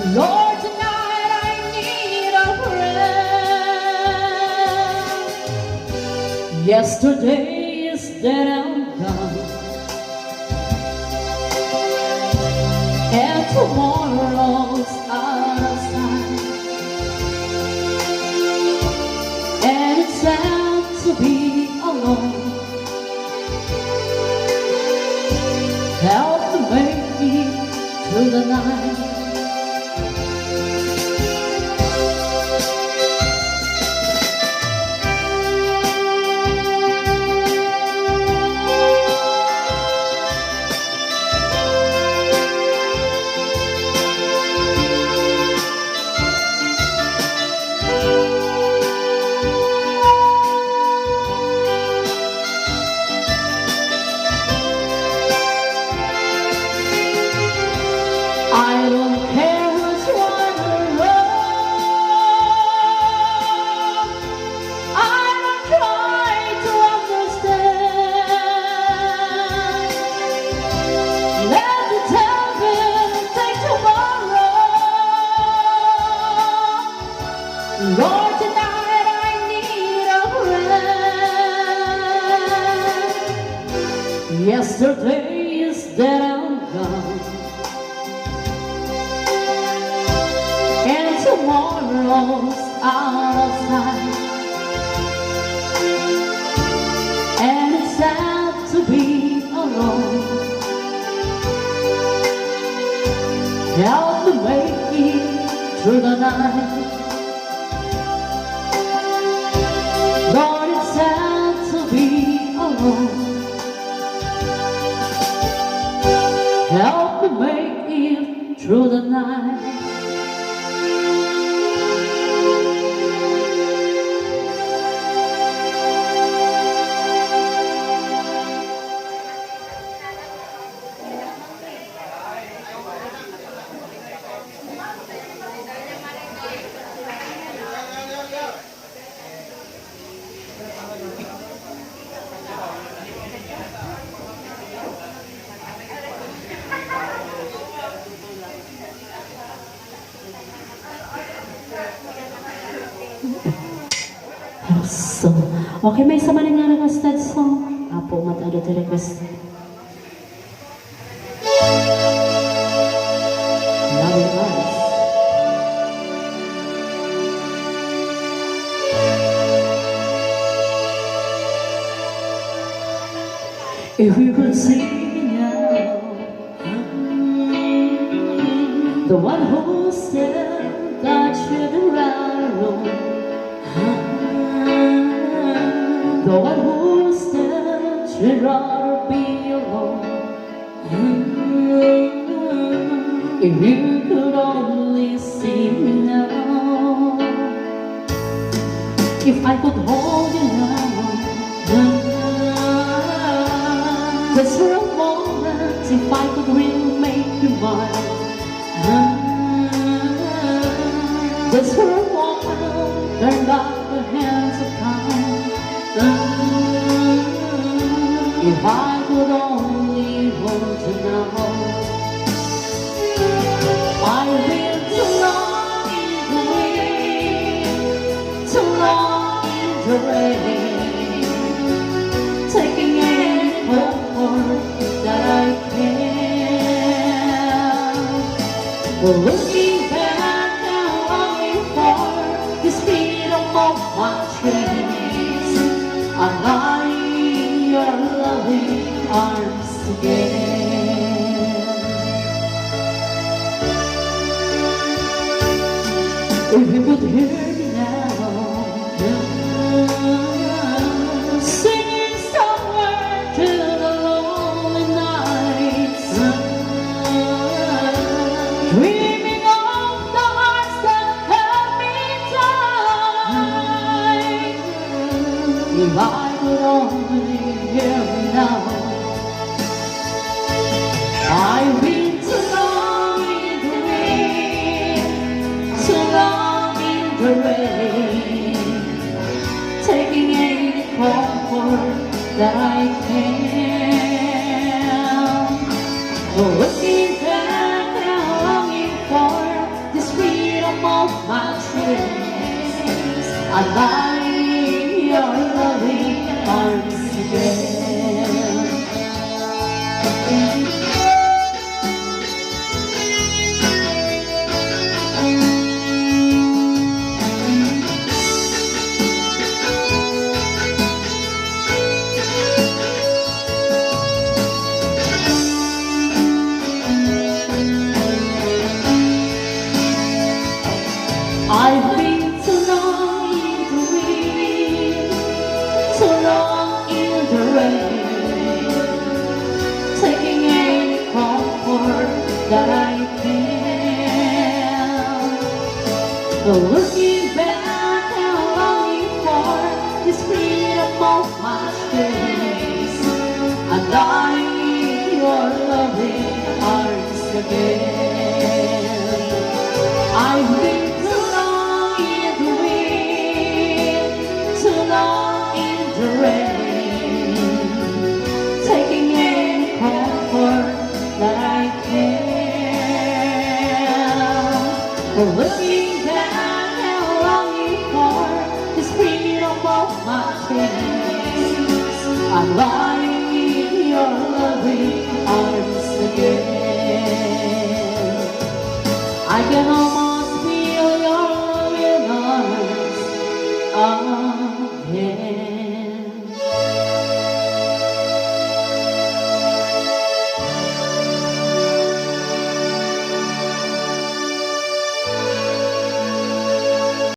Lord, tonight I need a friend. Yesterday is dead and gone, and tomorrow's out of sight. And it's sad to be alone. Help to make me through the night. I don't care who's right or wrong. I don't try to understand. Let the devil take tomorrow. Lord, tonight I need a friend. Yesterday is dead and gone, tomorrow's out of sight. And it's sad to be alone. Help to make it through the night. Lord, it's sad to be alone. Help to make it through the night. So, okay, may isa man nga requested song. Apo, matado to requested. Love it, guys. If we could see now, the one who said that you're alone, the one who said she'd rather be alone. If you could only see me now, if I could hold you now, just for a moment, if I could really make you mine, just for a moment, turn back the hands of time. If I could only hold you now, I've been too long in the wind, too long in the rain, taking any comfort that I can. Well, looking back and longing for this freedom of my dreams, I'm lying in your loving arms again. If you could hear me now, singing somewhere to the lonely nights, dreaming of the hearts that held me tight. If I could only hear me now, I've been too long in the wind, too long in the rain, taking any comfort that I can. Looking back and longing for I'm lying in your loving arms again. I've been too long in the wind, too long in the rain, taking any comfort that I can. But looking back and longing for this freedom of my space, I'm dying in your loving arms again. I've been too long in the wind, too long in the rain, taking any comfort that I can. But looking back and longing for this freedom of my chains, I'm lying in your loving arms again. I can almost feel your loving arms.